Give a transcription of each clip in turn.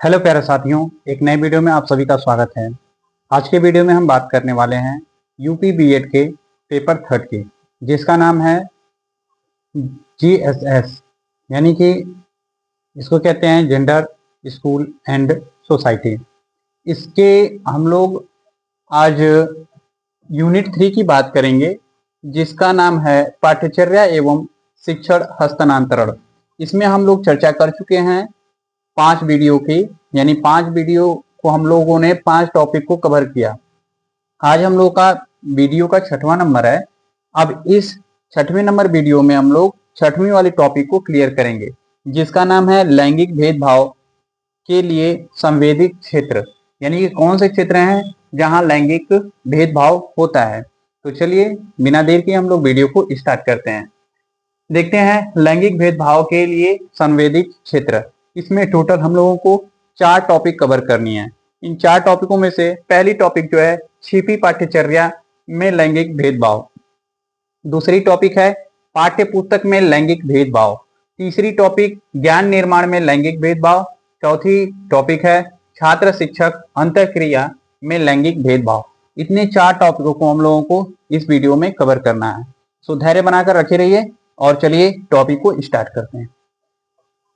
Hello प्यारे साथियों, एक नए वीडियो में आप सभी का स्वागत है। आज के वीडियो में हम बात करने वाले हैं यूपी बीएड के पेपर थर्ड की, जिसका नाम है जीएसएस, यानी कि इसको कहते हैं जेंडर, स्कूल एंड सोसाइटी। इसके हम लोग आज यूनिट 3 की बात करेंगे, जिसका नाम है पाठ्यचर्या एवं शिक्षण हस्तांतरण। इसमें हम लोग चर्चा कर चुके हैं 5 वीडियो की, यानी 5 वीडियो को हम लोगों ने 5 टॉपिक को कवर किया। आज हम लोग का वीडियो का 6वां नंबर है। अब इस 6वें नंबर वीडियो में हम लोग 6वीं वाली टॉपिक को क्लियर करेंगे, जिसका नाम है लैंगिक भेदभाव के लिए संवेदित क्षेत्र, यानी कि कौन से क्षेत्र हैं जहां लैंगिक भेदभाव होता है। तो चलिए बिना देर के हम लोग वीडियो को स्टार्ट करते हैं। देखते हैं लैंगिक भेदभाव के लिए संवेदित क्षेत्र। इसमें टोटल हम लोगों को 4 टॉपिक कवर करनी है। इन 4 टॉपिकों में से पहली टॉपिक जो है छिपी पाठ्यचर्या में लैंगिक भेदभाव, दूसरी टॉपिक है पाठ्य पुस्तक में लैंगिक भेदभाव, तीसरी टॉपिक ज्ञान निर्माण में लैंगिक भेदभाव, चौथी टॉपिक है छात्र शिक्षक अंतःक्रिया में लैंगिक भेदभाव। इतने 4 टॉपिकों को हम लोगों को इस वीडियो में कवर करना है। सो धैर्य बनाकर रखे रहिए और चलिए टॉपिक को स्टार्ट करते हैं।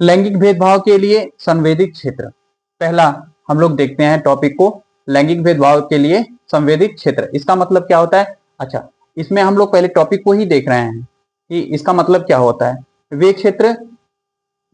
लैंगिक भेदभाव के लिए संवेदित क्षेत्र। पहला हम लोग देखते हैं टॉपिक को, लैंगिक भेदभाव के लिए संवेदित क्षेत्र। इसका मतलब क्या होता है? अच्छा, इसमें हम लोग पहले टॉपिक को ही देख रहे हैं कि इसका मतलब क्या होता है। वे क्षेत्र,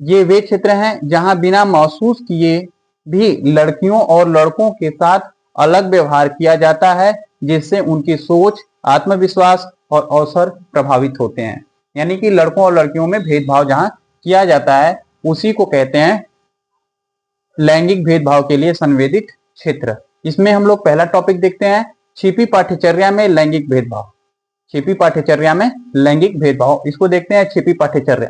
ये वे क्षेत्र हैं जहां बिना महसूस किए भी लड़कियों और लड़कों के साथ अलग व्यवहार किया जाता है, जिससे उनकी सोच, आत्मविश्वास और अवसर प्रभावित होते हैं। यानी कि लड़कों और लड़कियों में भेदभाव जहां किया जाता है उसी को कहते हैं लैंगिक भेदभाव के लिए संवेदित क्षेत्र। इसमें हम लोग पहला टॉपिक देखते हैं छिपी पाठ्यचर्या में लैंगिक भेदभाव। छिपी पाठ्यचर्या में लैंगिक भेदभाव, इसको देखते हैं छिपी पाठ्यचर्या।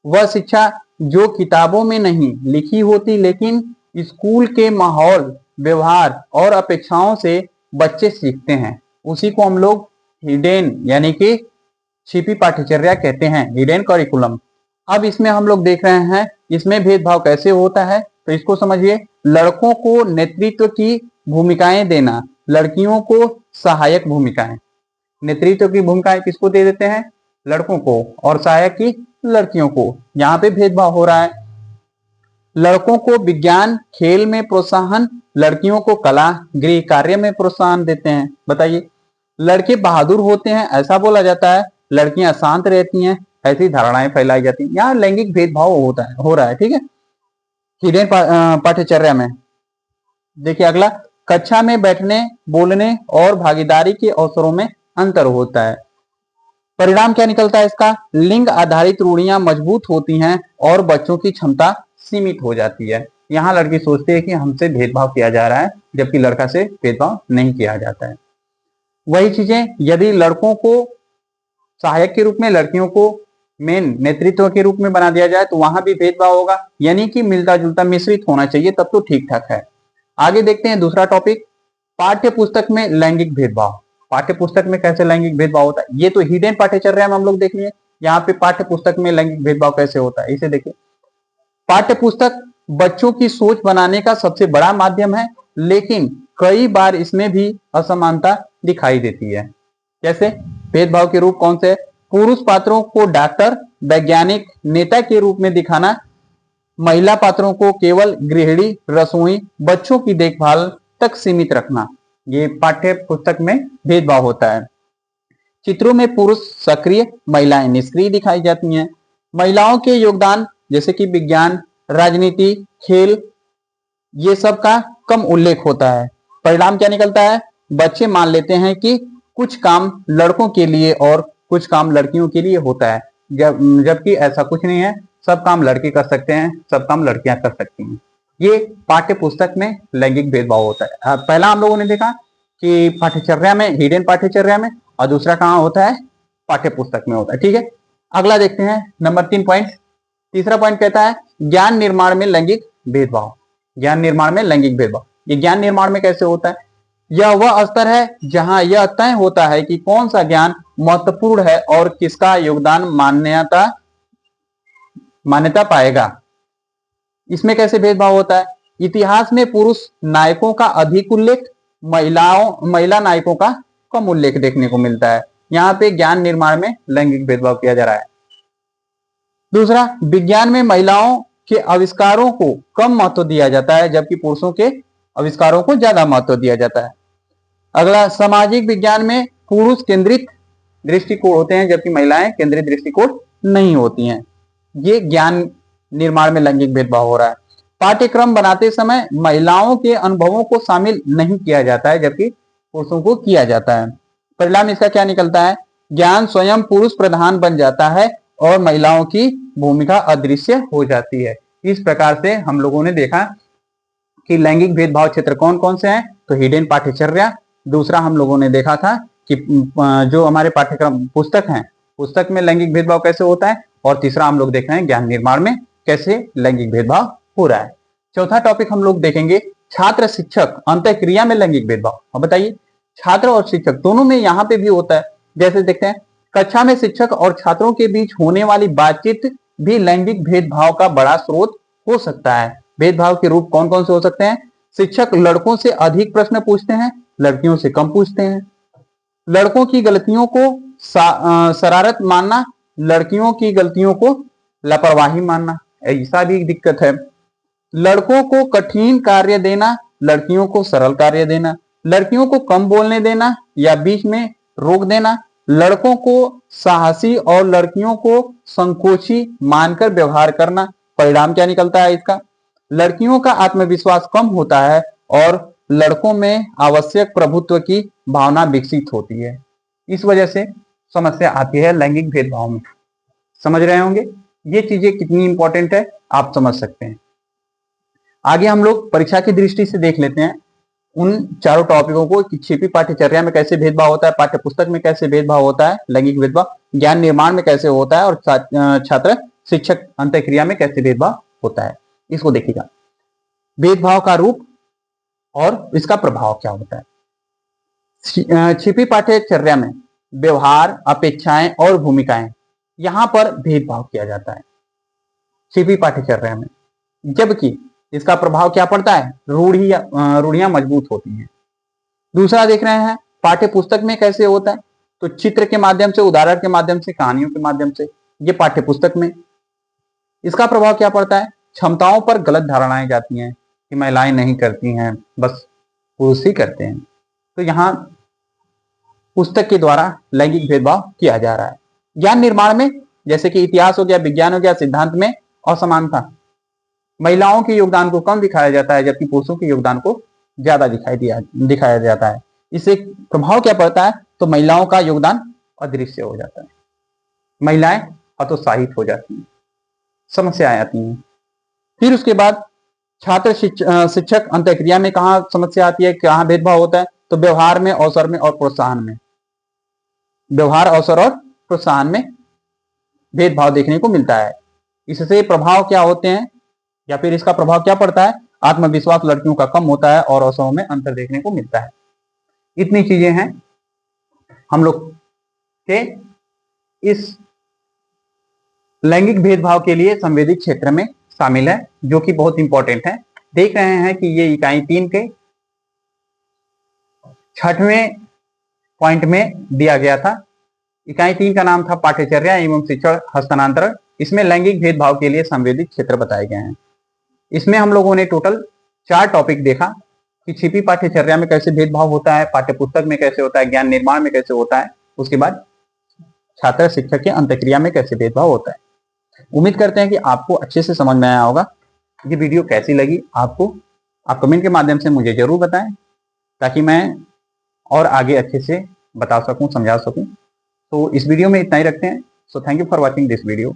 वह शिक्षा जो किताबों में नहीं लिखी होती, लेकिन स्कूल के माहौल, व्यवहार और अपेक्षाओं से बच्चे सीखते हैं, उसी को हम लोग हिडन यानी कि छिपी पाठ्यचर्या कहते हैं, हिडन करिकुलम। अब इसमें हम लोग देख रहे हैं इसमें भेदभाव कैसे होता है, तो इसको समझिए। लड़कों को नेतृत्व की भूमिकाएं देना, लड़कियों को सहायक भूमिकाएं। नेतृत्व की भूमिकाएं किसको दे देते हैं? लड़कों को, और सहायक की लड़कियों को। यहाँ पे भेदभाव हो रहा है। लड़कों को विज्ञान खेल में प्रोत्साहन, लड़कियों को कला गृह कार्य में प्रोत्साहन देते हैं। बताइए, लड़के बहादुर होते हैं ऐसा बोला जाता है, लड़कियां शांत रहती हैं ऐसी धारणाएं फैलाई जाती हैं। यहाँ लैंगिक भेदभाव हो रहा है। ठीक है, हिडन पाठ्यचर्या में देखिए अगला, कक्षा में बैठने, बोलने और भागीदारी के अवसरों में अंतर होता है। परिणाम क्या निकलता है इसका? लिंग आधारित रूढ़ियां मजबूत होती हैं और बच्चों की क्षमता सीमित हो जाती है। यहाँ लड़की सोचती है कि हमसे भेदभाव किया जा रहा है, जबकि लड़का से भेदभाव नहीं किया जाता है। वही चीजें यदि लड़कों को सहायक के रूप में, लड़कियों को मेन नेतृत्व के रूप में बना दिया जाए तो वहां भी भेदभाव होगा। यानी कि मिलता जुलता मिश्रित होना चाहिए, तब तो ठीक ठाक है। आगे देखते हैं दूसरा टॉपिक, पाठ्य पुस्तक में लैंगिक भेदभाव। पाठ्य पुस्तक में कैसे लैंगिक भेदभाव होता है, ये तो हिडन पाठ्यचर्या में हम लोग देख लिए। यहाँ पे पाठ्य पुस्तक में लैंगिक भेदभाव कैसे होता है इसे देखिए। पाठ्य पुस्तक बच्चों की सोच बनाने का सबसे बड़ा माध्यम है, लेकिन कई बार इसमें भी असमानता दिखाई देती है। जैसे भेदभाव के रूप कौन से? पुरुष पात्रों को डॉक्टर, वैज्ञानिक, नेता के रूप में दिखाना, महिला पात्रों को केवल गृहिणी, रसोई, बच्चों की देखभाल तक सीमित रखना, ये पाठ्य पुस्तक में भेदभाव होता है। चित्रों में पुरुष सक्रिय, महिलाएं निष्क्रिय दिखाई जाती हैं। महिलाओं के योगदान जैसे कि विज्ञान, राजनीति, खेल, ये सब का कम उल्लेख होता है। परिणाम क्या निकलता है? बच्चे मान लेते हैं कि कुछ काम लड़कों के लिए और कुछ काम लड़कियों के लिए होता है, जबकि ऐसा कुछ नहीं है। सब काम लड़के कर सकते हैं, सब काम लड़कियां कर सकती हैं। ये पाठ्य पुस्तक में लैंगिक भेदभाव होता है। पहला हम लोगों ने देखा कि पाठ्यचर्या में, हिडन पाठ्यचर्या में, और दूसरा कहाँ होता है? पाठ्य पुस्तक में होता है। ठीक है, अगला देखते हैं नंबर 3 पॉइंट। तीसरा पॉइंट कहता है ज्ञान निर्माण में लैंगिक भेदभाव। ज्ञान निर्माण में लैंगिक भेदभाव, ये ज्ञान निर्माण में कैसे होता है? यह वह स्तर है जहां यह तय होता है कि कौन सा ज्ञान महत्वपूर्ण है और किसका योगदान मान्यता पाएगा। इसमें कैसे भेदभाव होता है? इतिहास में पुरुष नायकों का अधिक उल्लेख, महिला नायकों का कम उल्लेख देखने को मिलता है। यहाँ पे ज्ञान निर्माण में लैंगिक भेदभाव किया जा रहा है। दूसरा, विज्ञान में महिलाओं के आविष्कारों को कम महत्व दिया जाता है, जबकि पुरुषों के आविष्कारों को ज्यादा महत्व दिया जाता है। अगला, सामाजिक विज्ञान में पुरुष केंद्रित दृष्टिकोण होते हैं, जबकि महिलाएं केंद्रित दृष्टिकोण नहीं होती हैं। ये ज्ञान निर्माण में लैंगिक भेदभाव हो रहा है। पाठ्यक्रम बनाते समय महिलाओं के अनुभवों को शामिल नहीं किया जाता है, जबकि पुरुषों को किया जाता है। परिणाम इसका क्या निकलता है? ज्ञान स्वयं पुरुष प्रधान बन जाता है और महिलाओं की भूमिका अदृश्य हो जाती है। इस प्रकार से हम लोगों ने देखा कि लैंगिक भेदभाव क्षेत्र कौन कौन से हैं। तो हिडन पाठ्यचर्या, दूसरा हम लोगों ने देखा था कि जो हमारे पाठ्यक्रम पुस्तक हैं, पुस्तक में लैंगिक भेदभाव कैसे होता है, और तीसरा हम लोग देख रहे हैं ज्ञान निर्माण में कैसे लैंगिक भेदभाव हो रहा है। चौथा टॉपिक हम लोग देखेंगे छात्र शिक्षक अंतःक्रिया में लैंगिक भेदभाव। अब बताइए, छात्र और शिक्षक दोनों में यहाँ पे भी होता है। जैसे देखते हैं, कक्षा में शिक्षक और छात्रों के बीच होने वाली बातचीत भी लैंगिक भेदभाव का बड़ा स्रोत हो सकता है। भेदभाव के रूप कौन कौन से हो सकते हैं? शिक्षक लड़कों से अधिक प्रश्न पूछते हैं, लड़कियों से कम पूछते हैं। लड़कों की गलतियों को शरारत मानना, लड़कियों की गलतियों को लापरवाही मानना, ऐसा भी दिक्कत है। लड़कों को कठिन कार्य देना, लड़कियों को सरल कार्य देना। लड़कियों को कम बोलने देना या बीच में रोक देना। लड़कों को साहसी और लड़कियों को संकोची मानकर व्यवहार करना। परिणाम क्या निकलता है इसका? लड़कियों का आत्मविश्वास कम होता है और लड़कों में आवश्यक प्रभुत्व की भावना विकसित होती है। इस वजह से समस्या आती है लैंगिक भेदभाव में। समझ रहे होंगे ये चीजें कितनी इंपॉर्टेंट है, आप समझ सकते हैं। आगे हम लोग परीक्षा की दृष्टि से देख लेते हैं उन चारों टॉपिकों को कि छिपी पाठ्यचर्या में कैसे भेदभाव होता है, पाठ्य पुस्तक में कैसे भेदभाव होता है लैंगिक भेदभाव, ज्ञान निर्माण में कैसे होता है, और छात्र शिक्षक अंतःक्रिया में कैसे भेदभाव होता है। इसको देखिएगा, भेदभाव का रूप और इसका प्रभाव क्या होता है। छिपी पाठ्यचर्या में व्यवहार, अपेक्षाएं और भूमिकाएं, यहां पर भेदभाव किया जाता है छिपी पाठ्यचर्या में, जबकि इसका प्रभाव क्या पड़ता है? रूढ़ियां मजबूत होती हैं। दूसरा देख रहे हैं पाठ्य पुस्तक में कैसे होता है, तो चित्र के माध्यम से, उदाहरण के माध्यम से, कहानियों के माध्यम से, ये पाठ्य पुस्तक में। इसका प्रभाव क्या पड़ता है? क्षमताओं पर गलत धारणाएं जाती हैं कि महिलाएं नहीं करती हैं, बस पुरुष ही करते हैं। तो यहाँ पुस्तक के द्वारा लैंगिक भेदभाव किया जा रहा है। ज्ञान निर्माण में जैसे कि इतिहास हो गया, विज्ञान हो गया, सिद्धांत में असमानता, महिलाओं के योगदान को कम दिखाया जाता है, जबकि पुरुषों के योगदान को ज्यादा दिखाया जाता है। इससे प्रभाव क्या पड़ता है? तो महिलाओं का योगदान अदृश्य हो जाता है, महिलाएं हतोत्साहित हो जाती हैं, समस्याएं आती हैं। फिर उसके बाद छात्र शिक्षक अंतःक्रिया में कहाँ समस्या आती है, कहाँ भेदभाव होता है? तो व्यवहार में, अवसर में और प्रोत्साहन में। व्यवहार, अवसर और प्रोत्साहन में भेदभाव देखने को मिलता है। इससे प्रभाव क्या होते हैं, या फिर इसका प्रभाव क्या पड़ता है? आत्मविश्वास लड़कियों का कम होता है और अवसरों में अंतर देखने को मिलता है। इतनी चीजें हैं हम लोग के इस लैंगिक भेदभाव के लिए संवेदी क्षेत्र में शामिल है, जो कि बहुत इंपॉर्टेंट है। देख रहे हैं कि ये इकाई 3 के 6वें पॉइंट में दिया गया था। इकाई 3 का नाम था पाठ्यचर्या एवं शिक्षण हस्तांतरण। इसमें लैंगिक भेदभाव के लिए संवेदी क्षेत्र बताए गए हैं। इसमें हम लोगों ने टोटल 4 टॉपिक देखा कि छिपी पाठ्यचर्या में कैसे भेदभाव होता है, पाठ्य पुस्तक में कैसे होता है, ज्ञान निर्माण में कैसे होता है, उसके बाद छात्र शिक्षक के अंतःक्रिया में कैसे भेदभाव होता है। उम्मीद करते हैं कि आपको अच्छे से समझ में आया होगा। ये वीडियो कैसी लगी आपको, आप कमेंट के माध्यम से मुझे जरूर बताएं, ताकि मैं और आगे अच्छे से बता सकूं, समझा सकूं। तो इस वीडियो में इतना ही रखते हैं। So thank you for watching this video.